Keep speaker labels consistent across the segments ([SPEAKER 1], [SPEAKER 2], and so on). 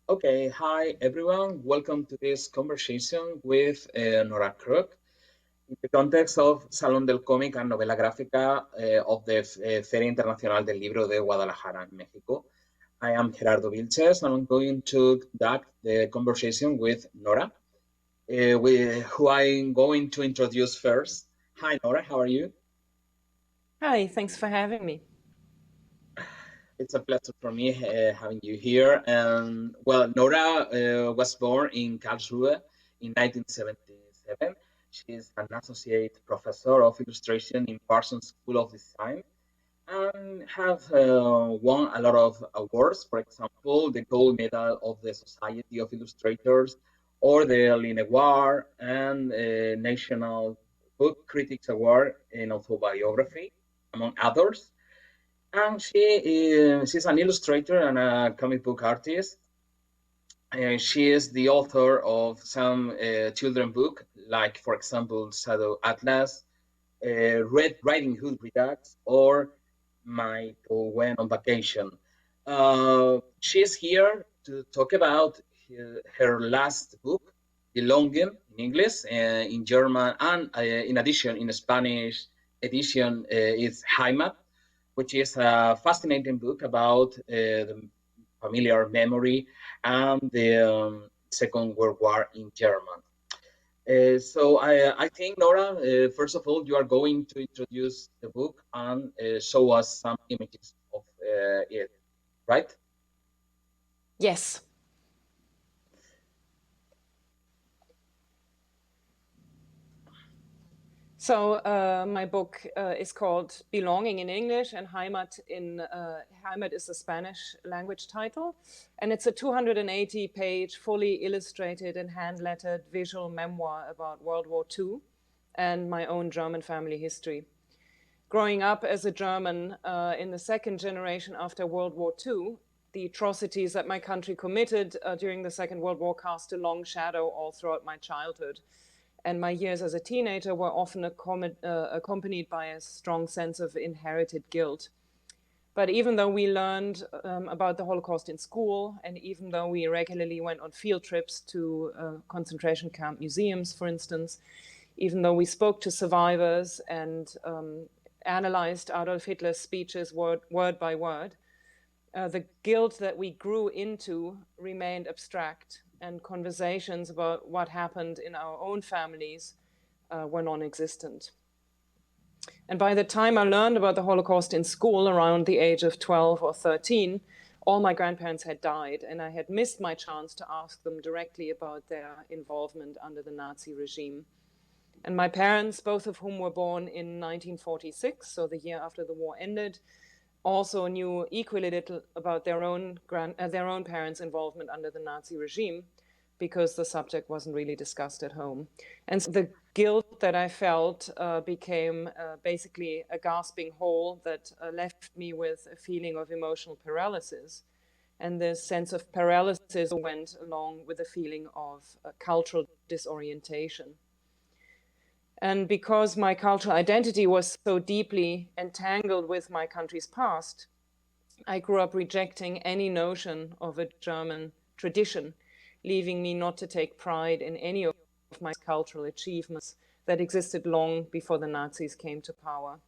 [SPEAKER 1] Okay, hi everyone. Welcome to this conversation with Nora Krug in the context of Salón del Cómic and Novela Gráfica of the Feria Internacional del Libro de Guadalajara, México. I am Gerardo Vilches, and I'm going to conduct the conversation with Nora, who I'm going to introduce first. Hi, Nora, how are you?
[SPEAKER 2] Hi, thanks for having me.
[SPEAKER 1] It's a pleasure for me having you here. And well, Nora was born in Karlsruhe in 1977. She is an associate professor of illustration in Parsons School of Design and have won a lot of awards. For example, the gold medal of the Society of Illustrators, or the Lynn Award, and National Book Critics Award in autobiography, among others. And she's an illustrator and a comic book artist. She is the author of some children book, like, for example, Shadow Atlas, Red Riding Hood Redux, or My Went on Vacation. She's here to talk about her last book, Belonging, in English, in German, and in addition, in Spanish edition, is Heimat, which is a fascinating book about the familiar memory and the Second World War in German. So I think, Nora, first of all, you are going to introduce the book and show us some images of it, right?
[SPEAKER 2] Yes. So my book is called Belonging in English, and Heimat is the Spanish language title. And it's a 280-page, fully illustrated and hand-lettered visual memoir about World War II and my own German family history. Growing up as a German in the second generation after World War II, the atrocities that my country committed during the Second World War cast a long shadow all throughout my childhood. And my years as a teenager were often accompanied by a strong sense of inherited guilt. But even though we learned about the Holocaust in school, and even though we regularly went on field trips to concentration camp museums, for instance, even though we spoke to survivors and analyzed Adolf Hitler's speeches word by word, the guilt that we grew into remained abstract, and conversations about what happened in our own families were non-existent. And by the time I learned about the Holocaust in school, around the age of 12 or 13, all my grandparents had died, and I had missed my chance to ask them directly about their involvement under the Nazi regime. And my parents, both of whom were born in 1946, so the year after the war ended, also knew equally little about their own parents' involvement under the Nazi regime, because the subject wasn't really discussed at home. And so the guilt that I felt became basically a gasping hole that left me with a feeling of emotional paralysis. And this sense of paralysis went along with a feeling of cultural disorientation. And because my cultural identity was so deeply entangled with my country's past, I grew up rejecting any notion of a German tradition, leaving me not to take pride in any of my cultural achievements that existed long before the Nazis came to power.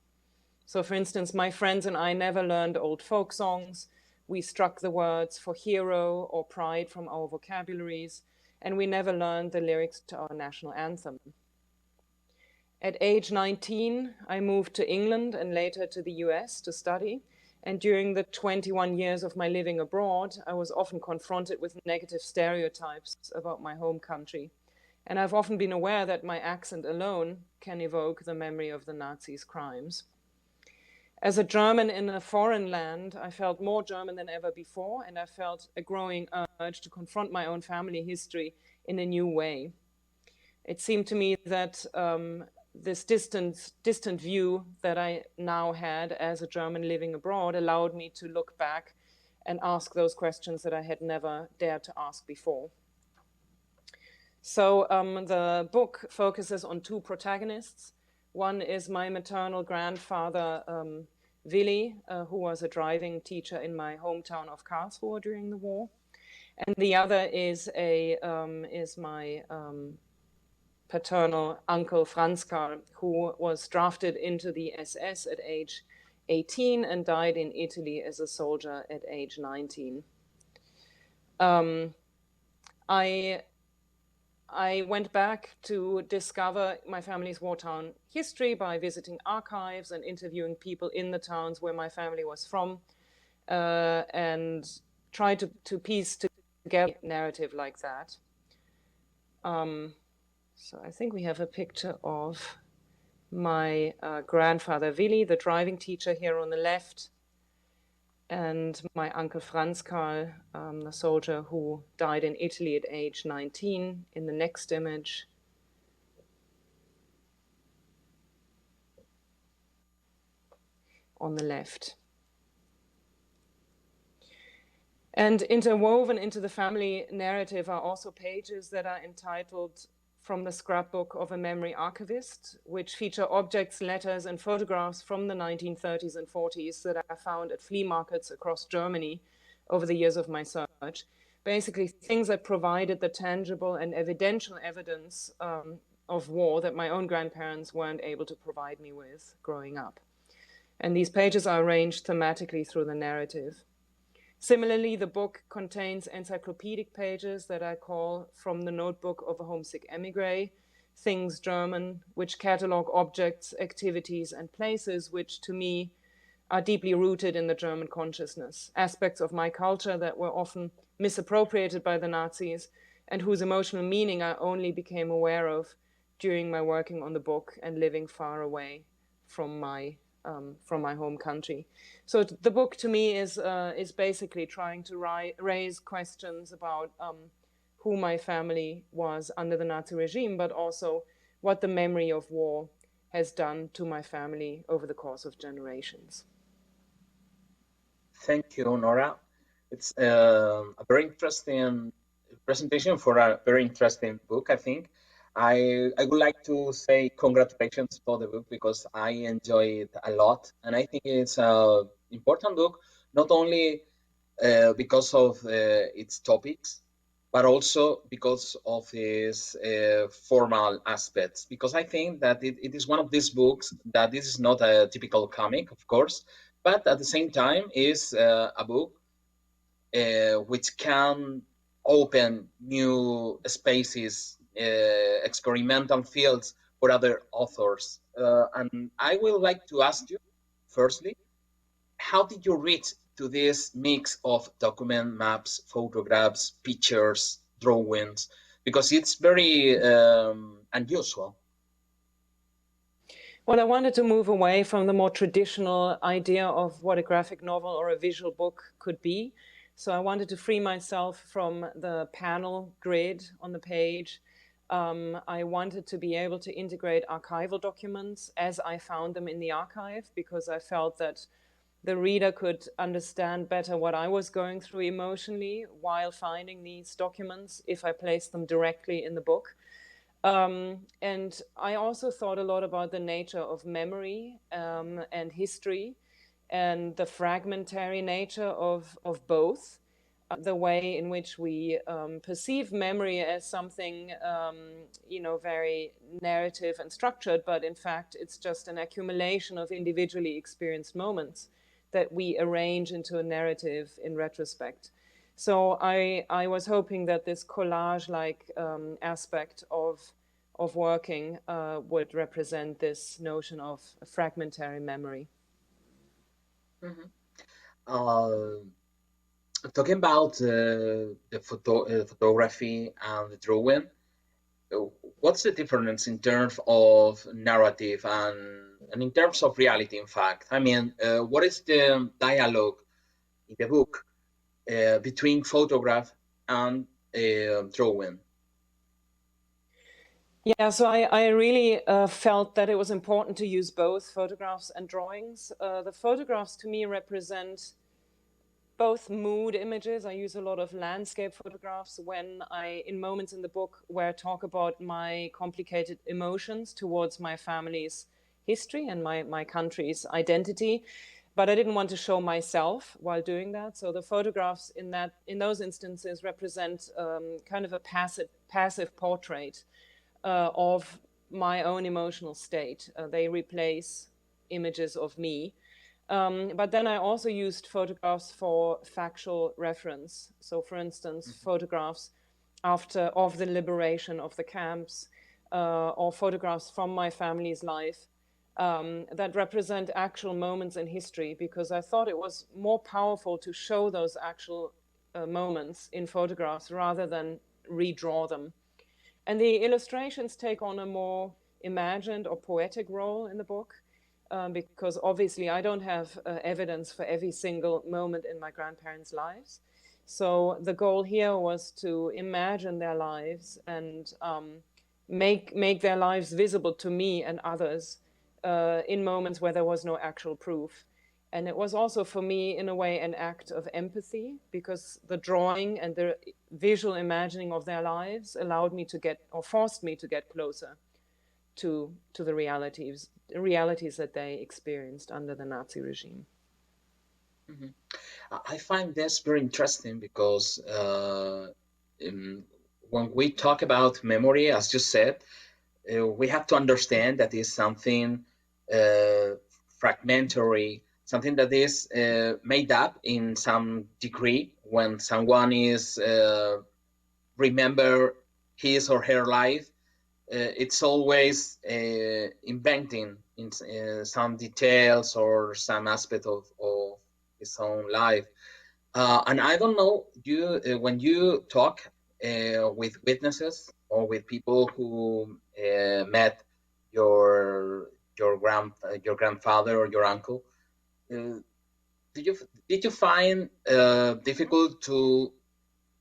[SPEAKER 2] So, for instance, my friends and I never learned old folk songs. We struck the words for hero or pride from our vocabularies, and we never learned the lyrics to our national anthem. At age 19, I moved to England and later to the US to study. And during the 21 years of my living abroad, I was often confronted with negative stereotypes about my home country. And I've often been aware that my accent alone can evoke the memory of the Nazis' crimes. As a German in a foreign land, I felt more German than ever before, and I felt a growing urge to confront my own family history in a new way. It seemed to me that this distant view that I now had as a German living abroad allowed me to look back and ask those questions that I had never dared to ask before. So the book focuses on two protagonists. One is my maternal grandfather, Willi, who was a driving teacher in my hometown of Karlsruhe during the war. And the other is my paternal uncle Franz Karl, who was drafted into the SS at age 18 and died in Italy as a soldier at age 19. I went back to discover my family's wartime history by visiting archives and interviewing people in the towns where my family was from, and try to piece together a narrative like that. So I think we have a picture of my grandfather Willi, the driving teacher, here on the left, and my uncle Franz Karl, the soldier who died in Italy at age 19, in the next image. On the left. And interwoven into the family narrative are also pages that are entitled From the Scrapbook of a Memory Archivist, which feature objects, letters, and photographs from the 1930s and 40s that I found at flea markets across Germany over the years of my search. Basically, things that provided the tangible and evidential evidence of war that my own grandparents weren't able to provide me with growing up. And these pages are arranged thematically through the narrative. Similarly, the book contains encyclopedic pages that I call From the Notebook of a Homesick Emigre, Things German, which catalog objects, activities, and places which, to me, are deeply rooted in the German consciousness, aspects of my culture that were often misappropriated by the Nazis and whose emotional meaning I only became aware of during my working on the book and living far away from my home country. So the book to me is basically trying to raise questions about who my family was under the Nazi regime, but also what the memory of war has done to my family over the course of generations.
[SPEAKER 1] Thank you, Nora. It's a very interesting presentation for a very interesting book, I think. I would like to say congratulations for the book because I enjoy it a lot. And I think it's an important book, not only because of its topics, but also because of its formal aspects. Because I think that it is one of these books that this is not a typical comic, of course, but at the same time is a book which can open new spaces, experimental fields for other authors. And I would like to ask you, firstly, how did you reach to this mix of document, maps, photographs, pictures, drawings? Because it's very unusual.
[SPEAKER 2] Well, I wanted to move away from the more traditional idea of what a graphic novel or a visual book could be. So I wanted to free myself from the panel grid on the page. I wanted to be able to integrate archival documents as I found them in the archive, because I felt that the reader could understand better what I was going through emotionally while finding these documents if I placed them directly in the book. And I also thought a lot about the nature of memory and history and the fragmentary nature of both. The way in which we perceive memory as something, very narrative and structured, but in fact, it's just an accumulation of individually experienced moments that we arrange into a narrative in retrospect. So I was hoping that this collage-like aspect of working would represent this notion of a fragmentary memory.
[SPEAKER 1] Mm-hmm. Talking about the photography and the drawing, what's the difference in terms of narrative and in terms of reality, in fact? I mean, what is the dialogue in the book between photograph and drawing?
[SPEAKER 2] Yeah, so I really felt that it was important to use both photographs and drawings. The photographs to me represent both mood images. I use a lot of landscape photographs in moments in the book where I talk about my complicated emotions towards my family's history and my country's identity. But I didn't want to show myself while doing that. So the photographs in those instances represent kind of a passive portrait of my own emotional state. They replace images of me. But then I also used photographs for factual reference. So for instance, photographs of the liberation of the camps, or photographs from my family's life that represent actual moments in history, because I thought it was more powerful to show those actual moments in photographs rather than redraw them. And the illustrations take on a more imagined or poetic role in the book, because obviously I don't have evidence for every single moment in my grandparents' lives. So the goal here was to imagine their lives and make their lives visible to me and others in moments where there was no actual proof. And it was also for me, in a way, an act of empathy, because the drawing and the visual imagining of their lives allowed me to forced me to get closer to the realities that they experienced under the Nazi regime.
[SPEAKER 1] Mm-hmm. I find this very interesting because when we talk about memory, as you said, we have to understand that it's something fragmentary, something that is made up in some degree when someone is remember his or her life. It's always inventing in some details or some aspect of his own life. And I don't know, you when you talk with witnesses or with people who met your your grandfather or your uncle, did you find difficult to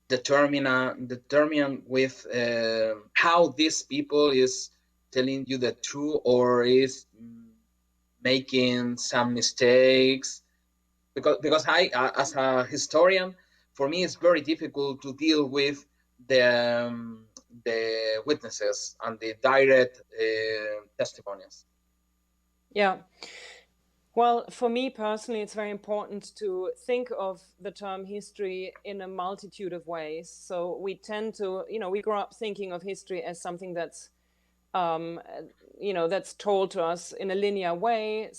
[SPEAKER 1] determine with how these people is telling you the truth or is making some mistakes? Because I, as a historian, for me it's very difficult to deal with the witnesses and the direct testimonies.
[SPEAKER 2] Yeah. Well, for me personally, it's very important to think of the term history in a multitude of ways. So we tend to, we grow up thinking of history as something that's, that's told to us in a linear way,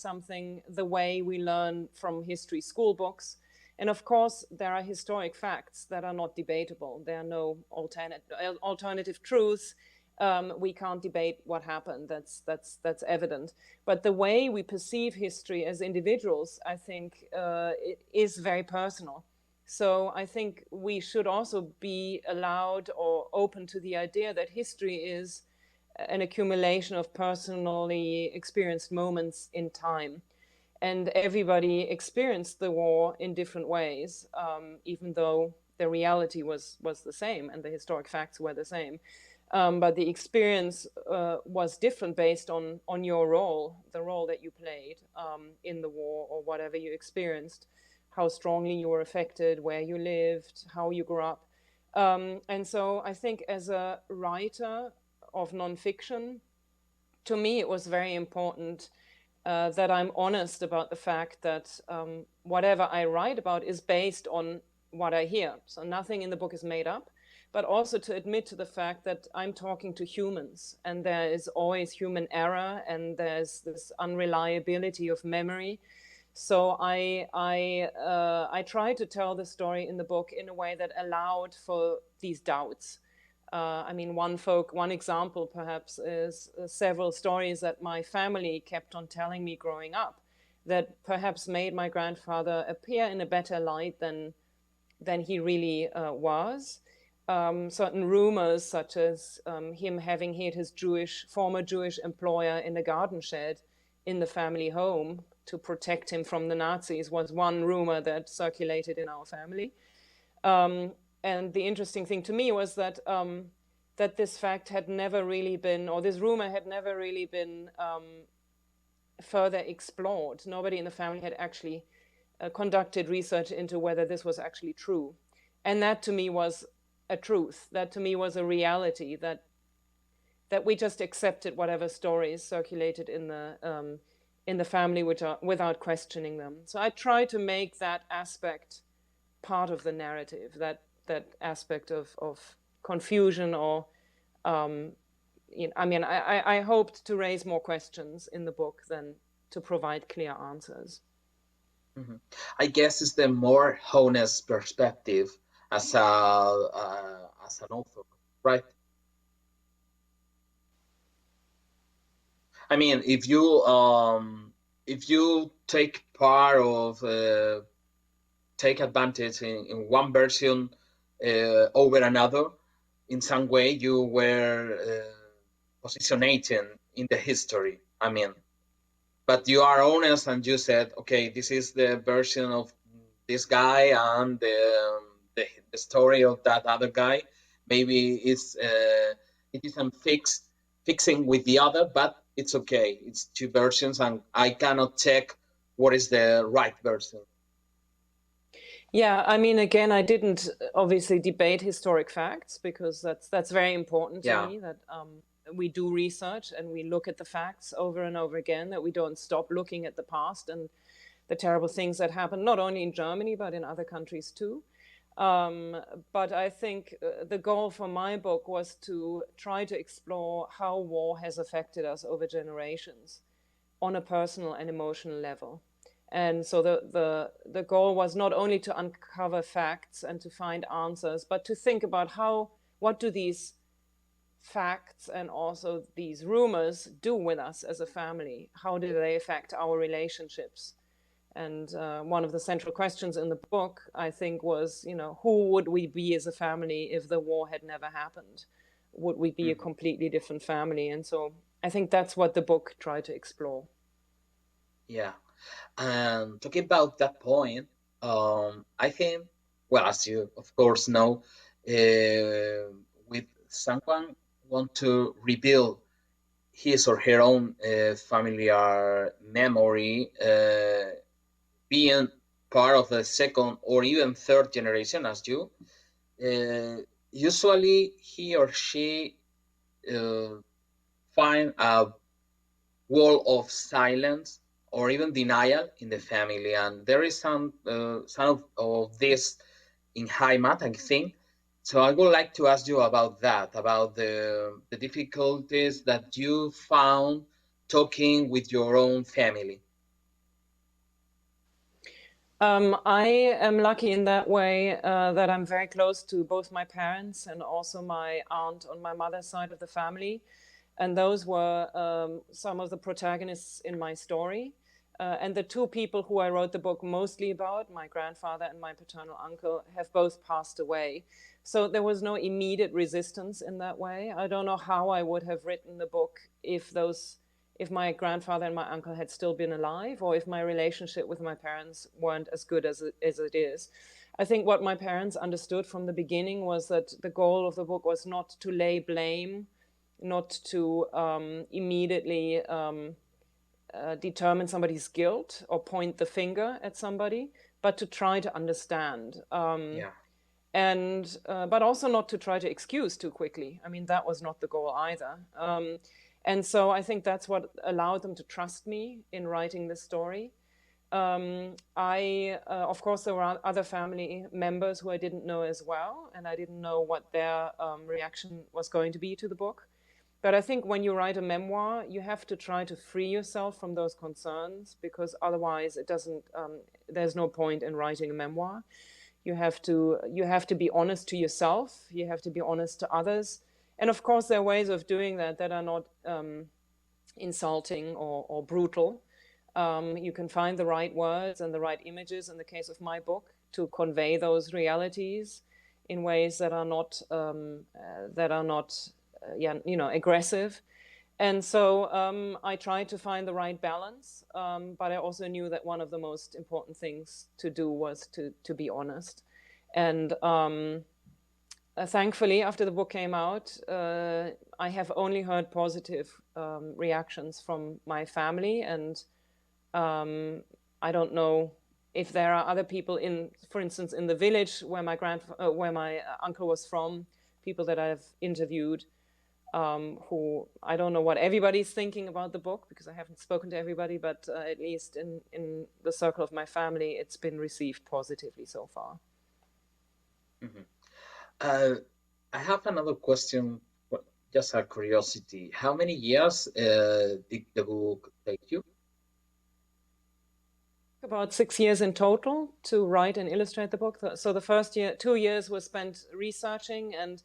[SPEAKER 2] the way we learn from history school books. And of course, there are historic facts that are not debatable. There are no alternative truths. We can't debate what happened. That's evident. But the way we perceive history as individuals, I think, it is very personal. So I think we should also be allowed or open to the idea that history is an accumulation of personally experienced moments in time. And everybody experienced the war in different ways, even though the reality was the same and the historic facts were the same. But the experience was different based on your role, the role that you played in the war or whatever you experienced, how strongly you were affected, where you lived, how you grew up. And so I think as a writer of nonfiction, to me it was very important that I'm honest about the fact that whatever I write about is based on what I hear. So nothing in the book is made up, but also to admit to the fact that I'm talking to humans and there is always human error and there's this unreliability of memory. So I try to tell the story in the book in a way that allowed for these doubts. I mean, one example perhaps is several stories that my family kept on telling me growing up that perhaps made my grandfather appear in a better light than he really was. certain rumors, such as him having hid his former Jewish employer in a garden shed in the family home to protect him from the Nazis, was one rumor that circulated in our family. And the interesting thing to me was that that this fact had never really been, or this rumor had never really been further explored. Nobody in the family had actually conducted research into whether this was actually true. And that to me was a truth. That to me was a reality, that we just accepted whatever stories circulated in the family without questioning them. So I try to make that aspect part of the narrative, that aspect of confusion, or I mean, I hoped to raise more questions in the book than to provide clear answers.
[SPEAKER 1] Mm-hmm. I guess it's the more honest perspective as an author, right? I mean, if you take part of take advantage in one version over another, in some way you were positioning in the history. I mean, but you are honest and you said, okay, this is the version of this guy and the story of that other guy. Maybe it isn't fixing with the other, but it's okay. It's two versions, and I cannot check what is the right version.
[SPEAKER 2] Yeah, I mean, again, I didn't obviously debate historic facts, because that's very important to me, that we do research and we look at the facts over and over again, that we don't stop looking at the past and the terrible things that happen, not only in Germany, but in other countries too. But I think the goal for my book was to try to explore how war has affected us over generations on a personal and emotional level. And so the goal was not only to uncover facts and to find answers, but to think about what do these facts and also these rumors do with us as a family? How do they affect our relationships? And one of the central questions in the book, I think, was, who would we be as a family if the war had never happened? Would we be a completely different family? And so I think that's what the book tried to explore.
[SPEAKER 1] Yeah. And talking about that point, I think, well, as you of course know, with someone want to rebuild his or her own familiar memory, being part of the second or even third generation, as you, usually he or she find a wall of silence or even denial in the family, and there is some of this in Heimat, I think. So I would like to ask you about that, about the difficulties that you found talking with your own family.
[SPEAKER 2] I am lucky in that way that I'm very close to both my parents and also my aunt on my mother's side of the family. And those were some of the protagonists in my story. And the two people who I wrote the book mostly about, my grandfather and my paternal uncle, have both passed away. So there was no immediate resistance in that way. I don't know how I would have written the book if my grandfather and my uncle had still been alive, or if my relationship with my parents weren't as good as it is. I think what my parents understood from the beginning was that the goal of the book was not to lay blame, not to immediately determine somebody's guilt or point the finger at somebody, but to try to understand. And but also not to try to excuse too quickly. I mean, that was not the goal either. And so I think that's what allowed them to trust me in writing this story. Of course, there were other family members who I didn't know as well, and I didn't know what their reaction was going to be to the book. But I think when you write a memoir, you have to try to free yourself from those concerns, because otherwise it doesn't. There's no point in writing a memoir. You have to be honest to yourself. You have to be honest to others. And of course, there are ways of doing that are not insulting or brutal. You can find the right words and the right images, in the case of my book, to convey those realities. in ways that are not aggressive. And so I tried to find the right balance, but I also knew that one of the most important things to do was to be honest. And thankfully, after the book came out, I have only heard positive reactions from my family, and I don't know if there are other people for instance, in the village where my uncle was from, people that I've interviewed, who I don't know what everybody's thinking about the book, because I haven't spoken to everybody, but at least in the circle of my family, it's been received positively so far.
[SPEAKER 1] Mm-hmm. I have another question, just a curiosity. How many years did the book take you?
[SPEAKER 2] About 6 years in total to write and illustrate the book. So the first 2 years was spent researching, and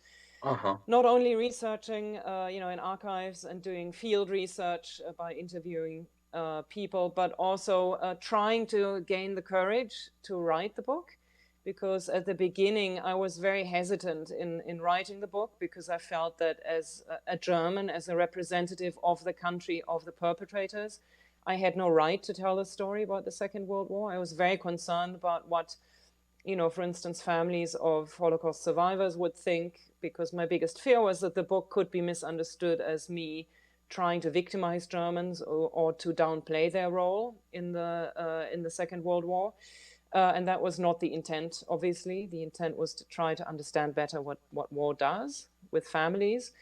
[SPEAKER 2] not only researching, in archives and doing field research by interviewing people, but also trying to gain the courage to write the book. Because at the beginning, I was very hesitant in writing the book, because I felt that as a German, as a representative of the country of the perpetrators, I had no right to tell the story about the Second World War. I was very concerned about what, for instance, families of Holocaust survivors would think, because my biggest fear was that the book could be misunderstood as me trying to victimize Germans or to downplay their role in the Second World War. And that was not the intent, obviously. The intent was to try to understand better what war does with families.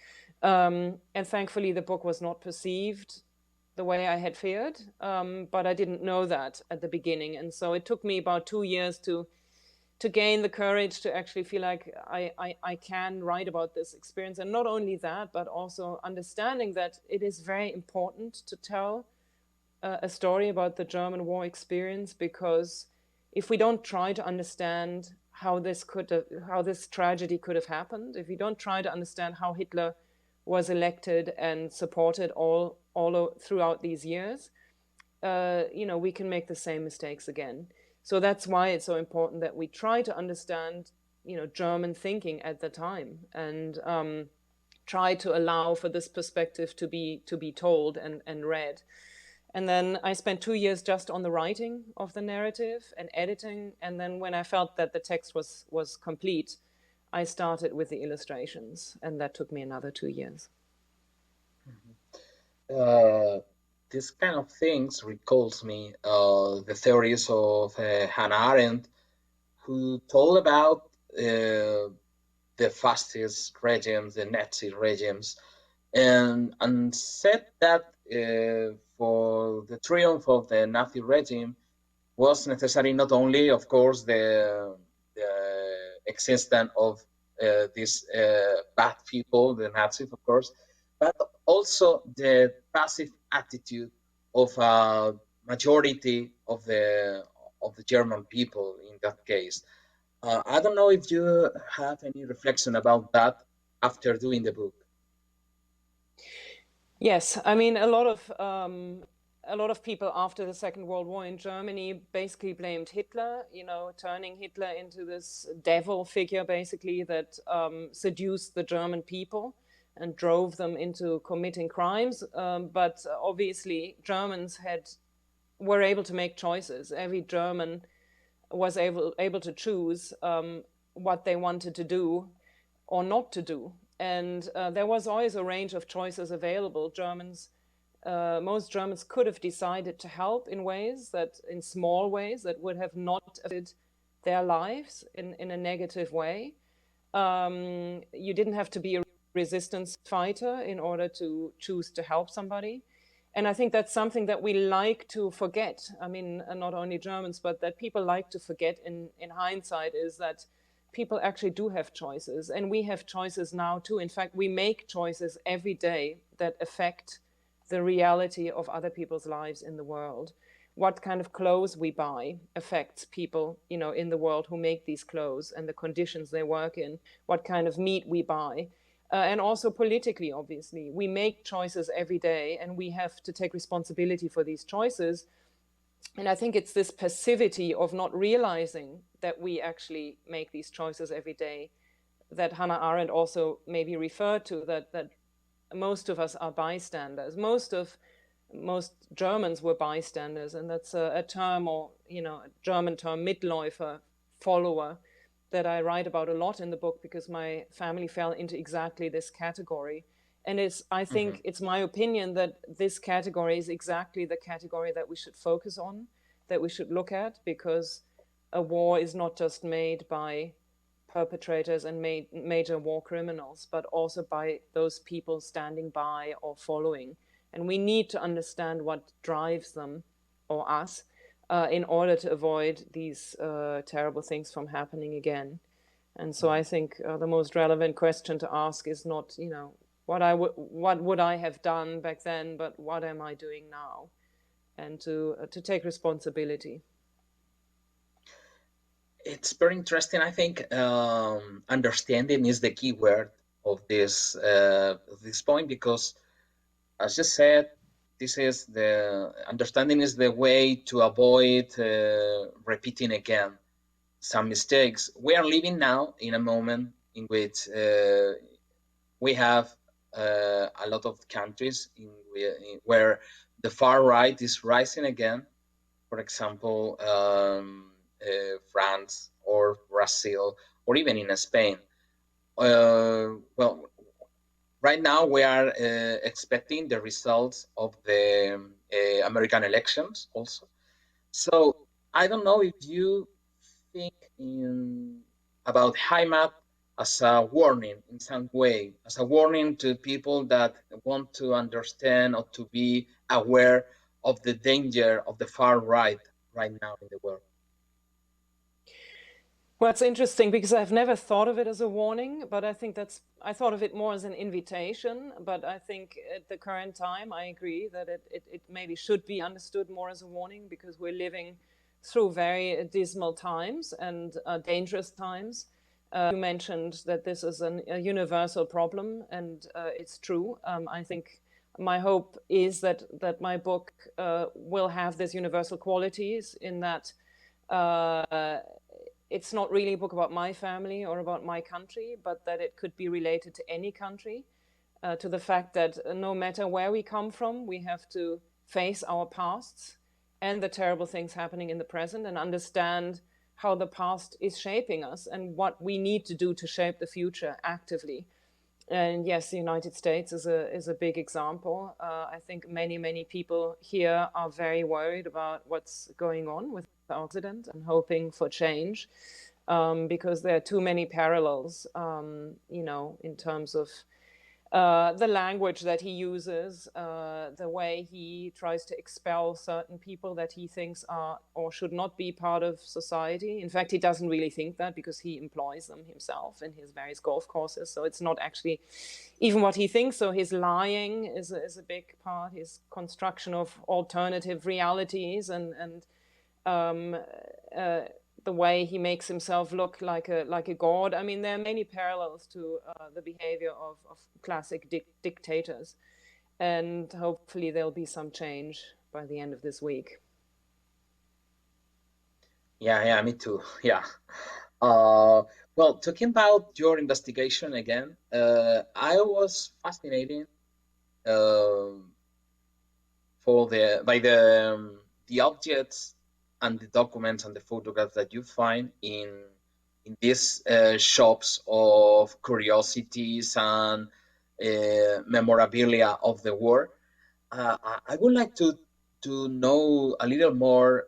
[SPEAKER 2] And thankfully, the book was not perceived the way I had feared, but I didn't know that at the beginning. And so it took me about 2 years to gain the courage to actually feel like I can write about this experience. And not only that, but also understanding that it is very important to tell a story about the German war experience, because if we don't try to understand how this tragedy could have happened, if we don't try to understand how Hitler was elected and supported all throughout these years, we can make the same mistakes again. So that's why it's so important that we try to understand, German thinking at the time, and try to allow for this perspective to be told and read. And then I spent 2 years just on the writing of the narrative and editing. And then when I felt that the text was complete, I started with the illustrations, and that took me another 2 years.
[SPEAKER 1] This kind of things recalls me the theories of Hannah Arendt, who told about the fascist regimes, the Nazi regimes, and said that for the triumph of the Nazi regime was necessary not only, of course, the existence of these bad people, the Nazis, of course, but also the passive attitude of a majority of the German people in that case. I don't know if you have any reflection about that after doing the book.
[SPEAKER 2] Yes, I mean, a lot of people after the Second World War in Germany basically blamed Hitler, turning Hitler into this devil figure, basically, that seduced the German people and drove them into committing crimes. But obviously, Germans were able to make choices. Every German was able to choose what they wanted to do or not to do. And there was always a range of choices available. Most Germans could have decided to help in small ways that would have not affected their lives in a negative way. You didn't have to be a resistance fighter in order to choose to help somebody. And I think that's something that we like to forget. I mean, not only Germans, but that people like to forget in hindsight, is that people actually do have choices, and we have choices now too. In fact, we make choices every day that affect the reality of other people's lives in the world. What kind of clothes we buy affects people, in the world who make these clothes and the conditions they work in. What kind of meat we buy. And also politically, obviously. We make choices every day, and we have to take responsibility for these choices. And I think it's this passivity of not realizing that we actually make these choices every day that Hannah Arendt also maybe referred to, that most of us are bystanders. Most Germans were bystanders, and that's a term, or a German term, Mitläufer, follower, that I write about a lot in the book, because my family fell into exactly this category. And I think it's my opinion that this category is exactly the category that we should focus on, that we should look at, because a war is not just made by perpetrators and major war criminals, but also by those people standing by or following. And we need to understand what drives them, or us, in order to avoid these terrible things from happening again. And so I think the most relevant question to ask is not, what would I have done back then, but what am I doing now? And to take responsibility.
[SPEAKER 1] It's very interesting. I think understanding is the key word of this point, because, as you said, understanding is the way to avoid repeating again some mistakes. We are living now in a moment in which we have a lot of countries where the far right is rising again. For example, France or Brazil, or even in Spain. Well, right now we are expecting the results of the American elections also. So I don't know if you think about Heimat as a warning in some way, as a warning to people that want to understand or to be aware of the danger of the far right now in the world.
[SPEAKER 2] Well, it's interesting, because I've never thought of it as a warning, but I think I thought of it more as an invitation. But I think at the current time, I agree that it maybe should be understood more as a warning, because we're living through very dismal times and dangerous times. You mentioned that this is a universal problem, and it's true. I think my hope is that my book will have these universal qualities, in that it's not really a book about my family or about my country, but that it could be related to any country, to the fact that no matter where we come from, we have to face our pasts and the terrible things happening in the present, and understand how the past is shaping us and what we need to do to shape the future actively. And yes, the United States is a big example. I think many people here are very worried about what's going on with the president, and hoping for change, because there are too many parallels, in terms of the language that he uses, the way he tries to expel certain people that he thinks are or should not be part of society. In fact, he doesn't really think that, because he employs them himself in his various golf courses. So it's not actually even what he thinks. So his lying is a big part, his construction of alternative realities, and the way he makes himself look like a god. I mean, there are many parallels to the behavior of classic dictators, and hopefully there'll be some change by the end of this week.
[SPEAKER 1] Yeah, me too. Yeah. Well, talking about your investigation again, I was fascinated by the objects and the documents and the photographs that you find in these shops of curiosities and memorabilia of the war. I would like to know a little more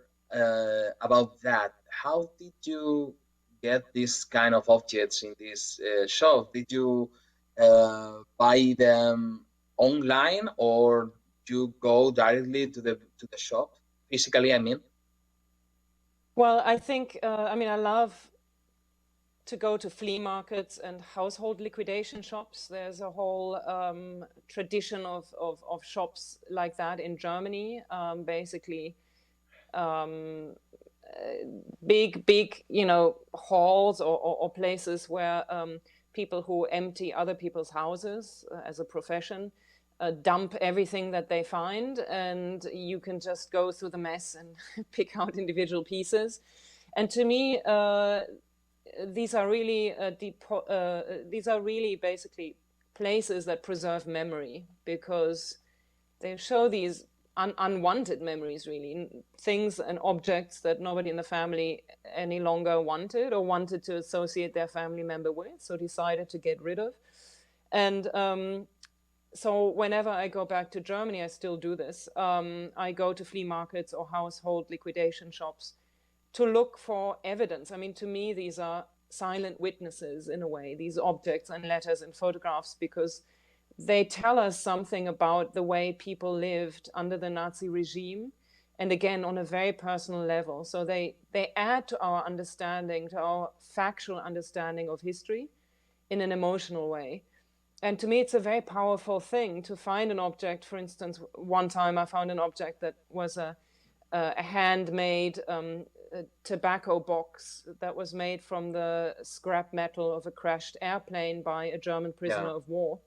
[SPEAKER 1] about that. How did you get this kind of objects in this shop? Did you buy them online, or you go directly to the shop physically? I mean.
[SPEAKER 2] Well, I think I love to go to flea markets and household liquidation shops. There's a whole tradition of shops like that in Germany. Basically, big, halls or places where people who empty other people's houses as a profession dump everything that they find, and you can just go through the mess and pick out individual pieces. And to me, these are really these are really basically places that preserve memory, because they show these unwanted memories, really, things and objects that nobody in the family any longer wanted to associate their family member with, so decided to get rid of. And so whenever I go back to Germany, I still do this. I go to flea markets or household liquidation shops to look for evidence. I mean, to me, these are silent witnesses in a way, these objects and letters and photographs, because they tell us something about the way people lived under the Nazi regime, and again, on a very personal level. So they add to our understanding, to our factual understanding of history in an emotional way. And to me, it's a very powerful thing to find an object. For instance, one time I found an object that was a handmade tobacco box that was made from the scrap metal of a crashed airplane by a German prisoner of war.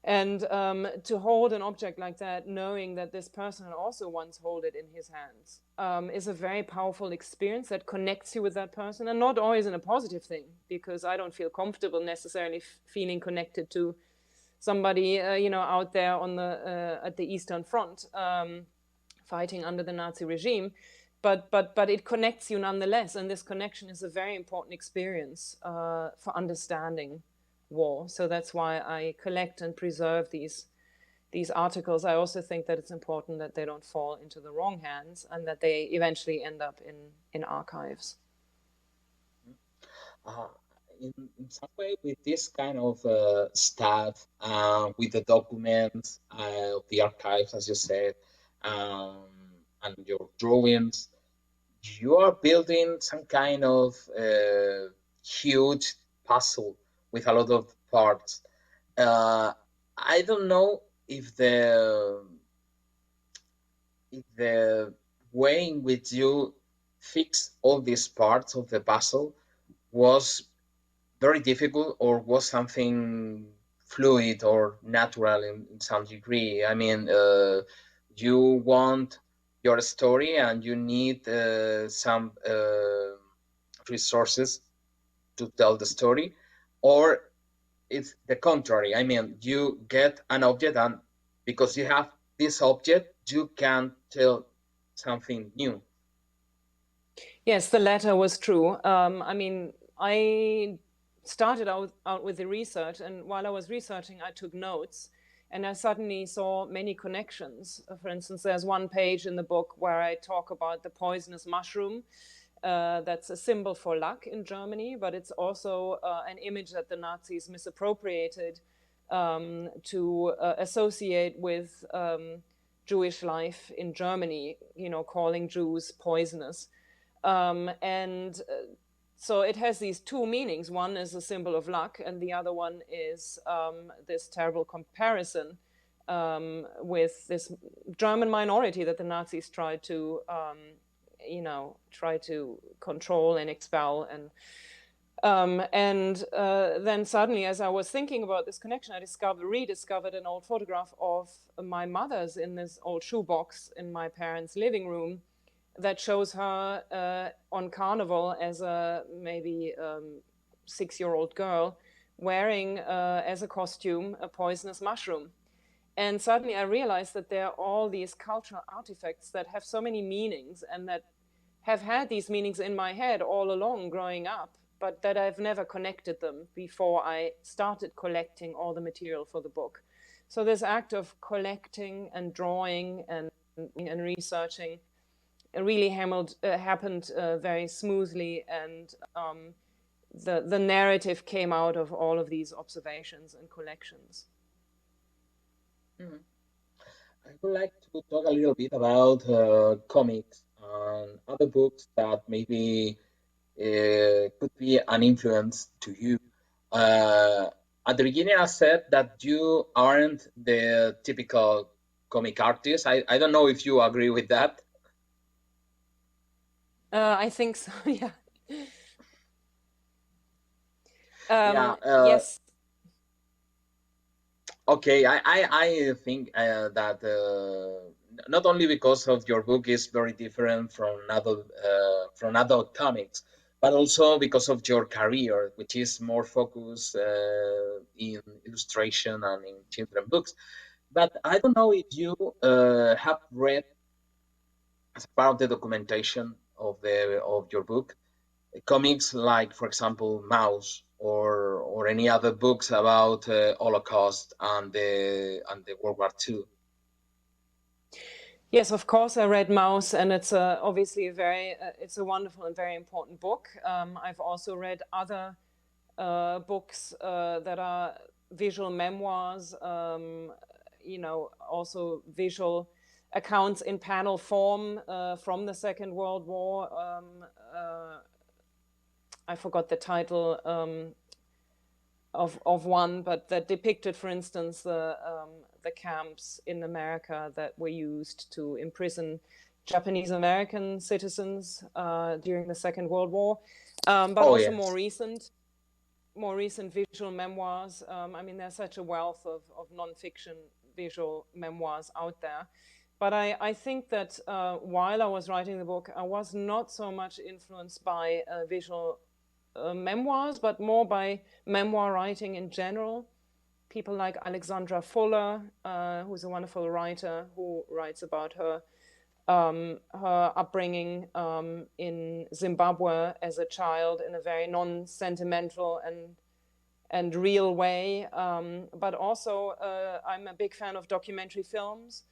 [SPEAKER 2] And to hold an object like that, knowing that this person also once held it in his hands, is a very powerful experience that connects you with that person, and not always in a positive thing, because I don't feel comfortable necessarily feeling connected to somebody, out there on the at the Eastern Front, fighting under the Nazi regime. But it connects you nonetheless, and this connection is a very important experience for understanding war. So that's why I collect and preserve these articles. I also think that it's important that they don't fall into the wrong hands, and that they eventually end up in archives.
[SPEAKER 1] In some way, with this kind of stuff, with the documents of the archives, as you said, and your drawings, you are building some kind of huge puzzle with a lot of parts. I don't know if the way in which you fix all these parts of the puzzle was very difficult, or was something fluid or natural in some degree. I mean, you want your story and you need some resources to tell the story, or it's the contrary. I mean, you get an object, and because you have this object, you can tell something new.
[SPEAKER 2] Yes, the latter was true. I mean, I started out with the research, and while I was researching, I took notes, and I suddenly saw many connections. For instance, there's one page in the book where I talk about the poisonous mushroom. That's a symbol for luck in Germany, but it's also an image that the Nazis misappropriated to associate with Jewish life in Germany, calling Jews poisonous. So it has these two meanings. One is a symbol of luck, and the other one is this terrible comparison with this German minority that the Nazis tried to, control and expel. And then suddenly, as I was thinking about this connection, I rediscovered an old photograph of my mother's in this old shoebox in my parents' living room, that shows her on Carnival as a maybe 6-year-old girl, wearing as a costume a poisonous mushroom. And suddenly I realized that there are all these cultural artifacts that have so many meanings, and that have had these meanings in my head all along growing up, but that I've never connected them before I started collecting all the material for the book. So this act of collecting and drawing and researching really happened very smoothly, and the narrative came out of all of these observations and collections.
[SPEAKER 1] Mm-hmm. I would like to talk a little bit about comics and other books that maybe could be an influence to you. At the beginning, I said that you aren't the typical comic artist. I don't know if you agree with that.
[SPEAKER 2] I think so, yeah.
[SPEAKER 1] Yeah.
[SPEAKER 2] Yes.
[SPEAKER 1] Okay, I think that not only because of your book is very different from other comics, but also because of your career, which is more focused in illustration and in children books. But I don't know if you have read, as part of the documentation of your book, comics like, for example, Mouse, or any other books about Holocaust and the World War II.
[SPEAKER 2] Yes, of course, I read Mouse, and it's obviously it's a wonderful and very important book. I've also read other books that are visual memoirs, also visual accounts in panel form from the Second World War. I forgot the title of one, but that depicted, for instance, the camps in America that were used to imprison Japanese American citizens during the Second World War, but also
[SPEAKER 1] yes.
[SPEAKER 2] more recent visual memoirs. I mean, there's such a wealth of nonfiction visual memoirs out there. But I think that while I was writing the book, I was not so much influenced by visual memoirs, but more by memoir writing in general. People like Alexandra Fuller, who's a wonderful writer who writes about her upbringing in Zimbabwe as a child in a very non-sentimental and real way. But also, I'm a big fan of documentary films,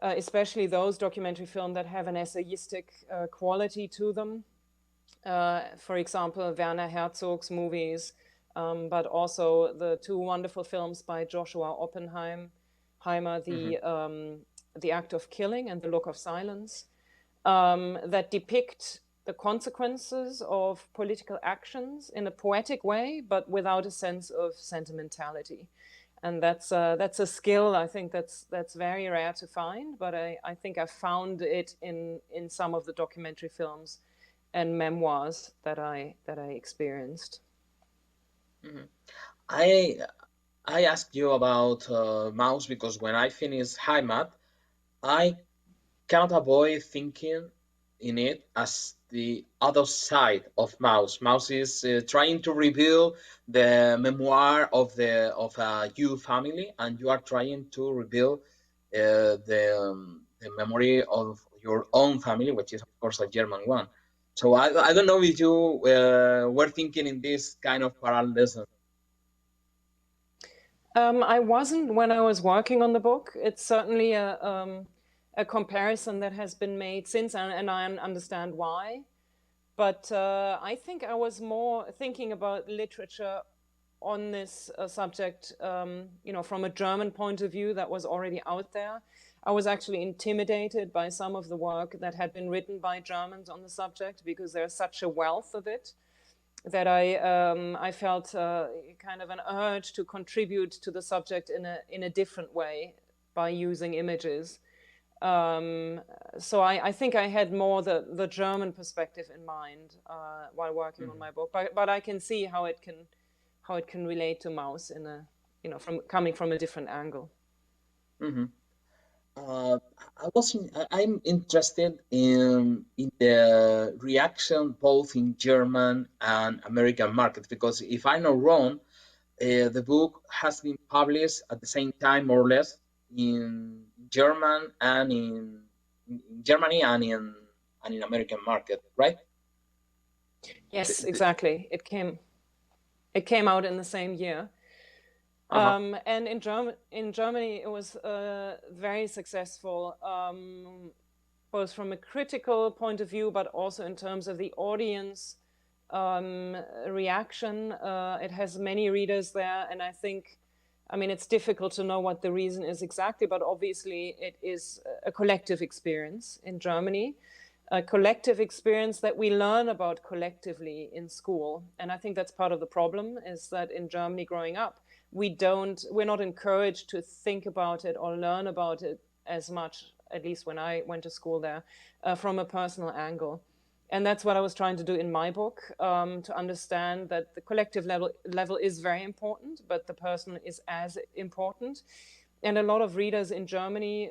[SPEAKER 2] especially those documentary films that have an essayistic quality to them. For example, Werner Herzog's movies, but also the two wonderful films by Joshua Oppenheimer, The Act of Killing and The Look of Silence, that depict the consequences of political actions in a poetic way, but without a sense of sentimentality. And that's a skill, I think, that's very rare to find, but I think I found it in some of the documentary films and memoirs that I experienced.
[SPEAKER 1] Mm-hmm. I asked you about Mouse because when I finished Heimat, I cannot avoid thinking in it as the other side of Mouse. Mouse is trying to reveal the memoir of a Jew family, and you are trying to reveal the memory of your own family, which is of course a German one. So I don't know if you were thinking in this kind of parallelism.
[SPEAKER 2] I wasn't when I was working on the book. It's certainly a comparison that has been made since, and I understand why. But I think I was more thinking about literature on this subject, from a German point of view that was already out there. I was actually intimidated by some of the work that had been written by Germans on the subject because there's such a wealth of it that I felt kind of an urge to contribute to the subject in a different way by using images. So I think I had more the German perspective in mind while working on my book, but I can see how it can relate to Mouse in coming from a different angle.
[SPEAKER 1] Mm-hmm. I'm interested in the reaction both in German and American markets, because if I'm not wrong, the book has been published at the same time, more or less, in German and in Germany and in American market, right?
[SPEAKER 2] Yes, exactly. It came out in the same year. And in Germany, it was very successful, both from a critical point of view, but also in terms of the audience reaction. It has many readers there, and I think, it's difficult to know what the reason is exactly, but obviously it is a collective experience in Germany, a collective experience that we learn about collectively in school. And I think that's part of the problem, is that in Germany growing up, we're not encouraged to think about it or learn about it as much, at least when I went to school there, from a personal angle. And that's what I was trying to do in my book, to understand that the collective level is very important, but the personal is as important. And a lot of readers in Germany,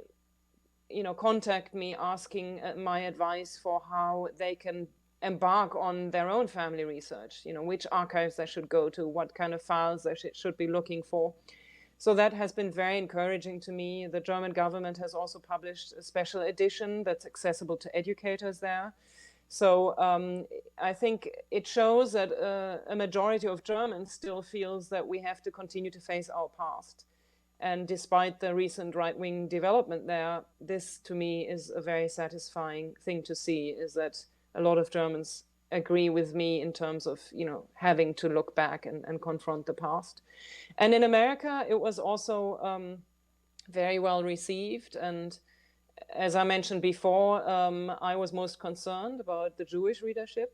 [SPEAKER 2] contact me asking my advice for how they can embark on their own family research, which archives they should go to, what kind of files they should be looking for. So that has been very encouraging to me. The German government has also published a special edition that's accessible to educators there. So I think it shows that a majority of Germans still feels that we have to continue to face our past. And despite the recent right-wing development there, this to me is a very satisfying thing to see, is that a lot of Germans agree with me in terms of, having to look back and confront the past. And in America, it was also very well received. And as I mentioned before, I was most concerned about the Jewish readership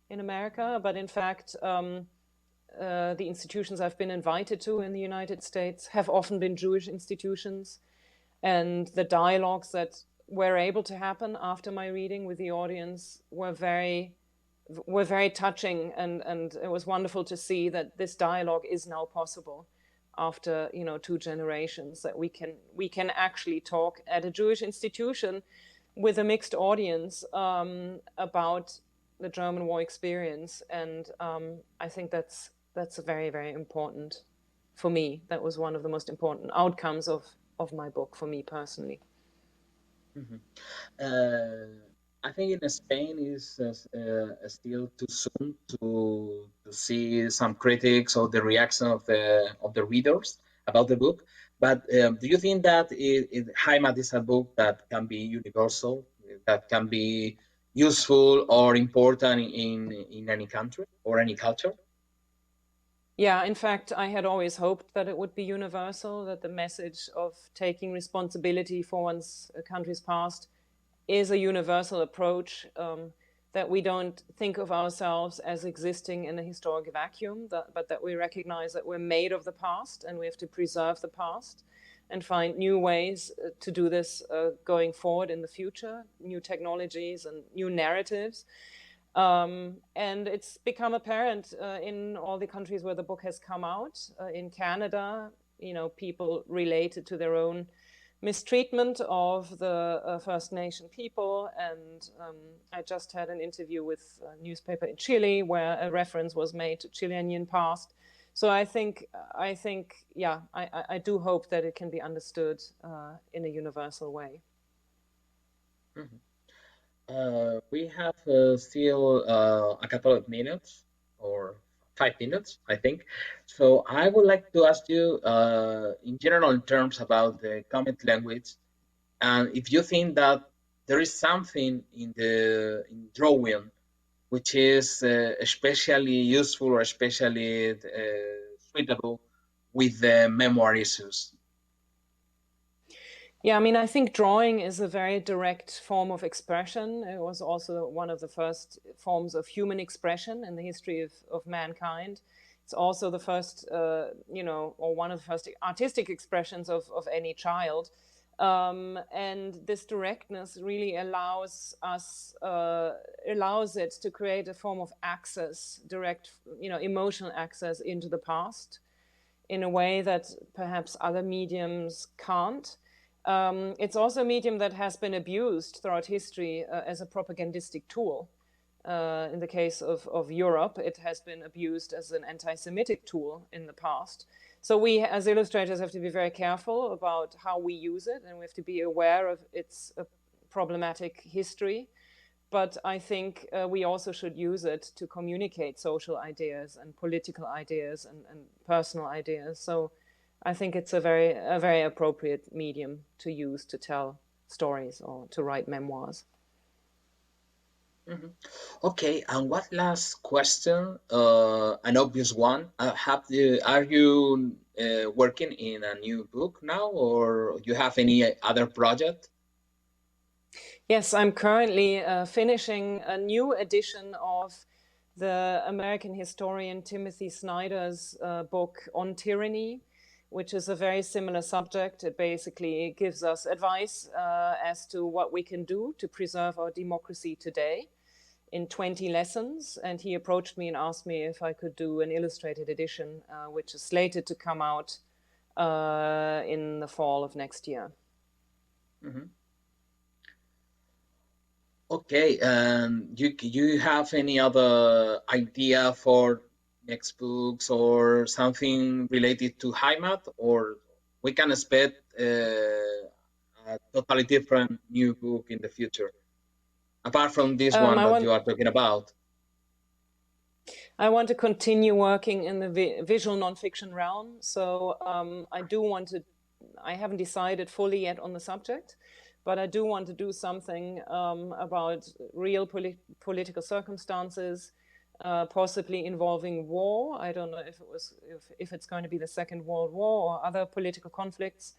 [SPEAKER 2] in America. But in fact, the institutions I've been invited to in the United States have often been Jewish institutions. And the dialogues that were able to happen after my reading with the audience were very touching, and it was wonderful to see that this dialogue is now possible after 2 generations, that we can actually talk at a Jewish institution with a mixed audience about the German war experience. And I think that's very, very important for me. That was one of the most important outcomes of my book for me personally.
[SPEAKER 1] I think in Spain is still too soon to see some critics or the reaction of the readers about the book. But do you think that Heimat is a book that can be universal, that can be useful or important in any country or any culture?
[SPEAKER 2] Yeah, in fact, I had always hoped that it would be universal, that the message of taking responsibility for one's country's past is a universal approach, that we don't think of ourselves as existing in a historic vacuum, but that we recognize that we're made of the past and we have to preserve the past and find new ways to do this going forward in the future, new technologies and new narratives. And it's become apparent in all the countries where the book has come out. In Canada, people related to their own mistreatment of the First Nation people. And I just had an interview with a newspaper in Chile where a reference was made to Chilean past. So I think, yeah, I do hope that it can be understood in a universal way.
[SPEAKER 1] Mm-hmm. We have still a couple of minutes, or 5 minutes, I think. So I would like to ask you, in general terms, about the comic language, and if you think that there is something in drawing which is especially useful or especially suitable with the memoir issues.
[SPEAKER 2] Yeah, I mean, I think drawing is a very direct form of expression. It was also one of the first forms of human expression in the history of mankind. It's also the first, or one of the first artistic expressions of any child. And this directness really allows it to create a form of access, direct, emotional access into the past in a way that perhaps other mediums can't. It's also a medium that has been abused throughout history as a propagandistic tool. In the case of Europe, it has been abused as an anti-Semitic tool in the past. So we, as illustrators, have to be very careful about how we use it, and we have to be aware of its problematic history. But I think we also should use it to communicate social ideas and political ideas and personal ideas. So I think it's a very appropriate medium to use to tell stories or to write memoirs.
[SPEAKER 1] Mm-hmm. Okay, and one last question, an obvious one. Are you working in a new book now, or you have any other project?
[SPEAKER 2] Yes, I'm currently finishing a new edition of the American historian Timothy Snyder's book on tyranny, which is a very similar subject. It basically gives us advice as to what we can do to preserve our democracy today in 20 lessons. And he approached me and asked me if I could do an illustrated edition, which is slated to come out in the fall of next year.
[SPEAKER 1] Mm-hmm. Okay, you have any other idea for next books or something related to Heimat, or we can expect a totally different new book in the future, apart from this one that you are talking about?
[SPEAKER 2] I want to continue working in the visual nonfiction realm. So I haven't decided fully yet on the subject, but I do want to do something about real political circumstances, possibly involving war. I don't know if it's going to be the Second World War or other political conflicts,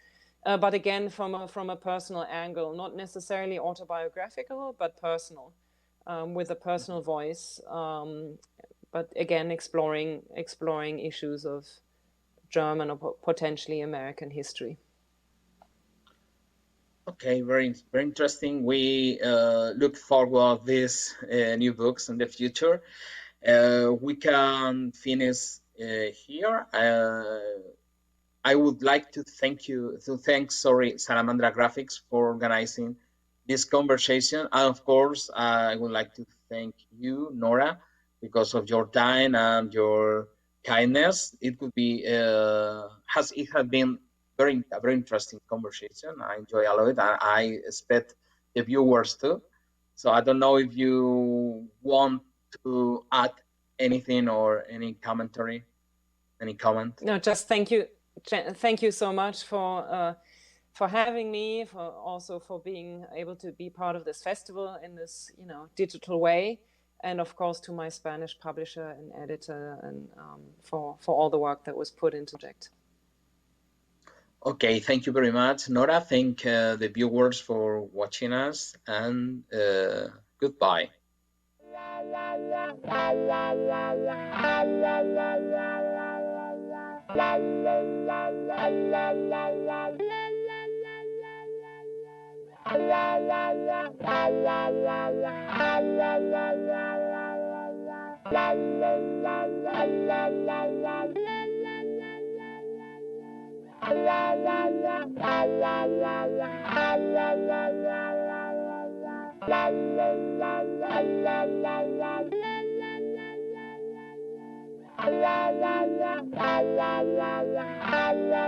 [SPEAKER 2] but again from a personal angle, not necessarily autobiographical, but personal, with a personal voice. But again, exploring issues of German or potentially American history.
[SPEAKER 1] Okay, very interesting. We look forward to these new books in the future. We can finish here. I would like to thank Salamandra Graphics for organizing this conversation. And of course, I would like to thank you, Nora, because of your time and your kindness. It would be it has been a very interesting conversation. I enjoy a lot, and I expect the viewers too. So I don't know if you want to add anything or any commentary, any comment.
[SPEAKER 2] No, just thank you. Thank you so much for having me, for being able to be part of this festival in this digital way, and of course to my Spanish publisher and editor, and for all the work that was put into it.
[SPEAKER 1] Okay, thank you very much, Nora. Thank the viewers for watching us, and goodbye.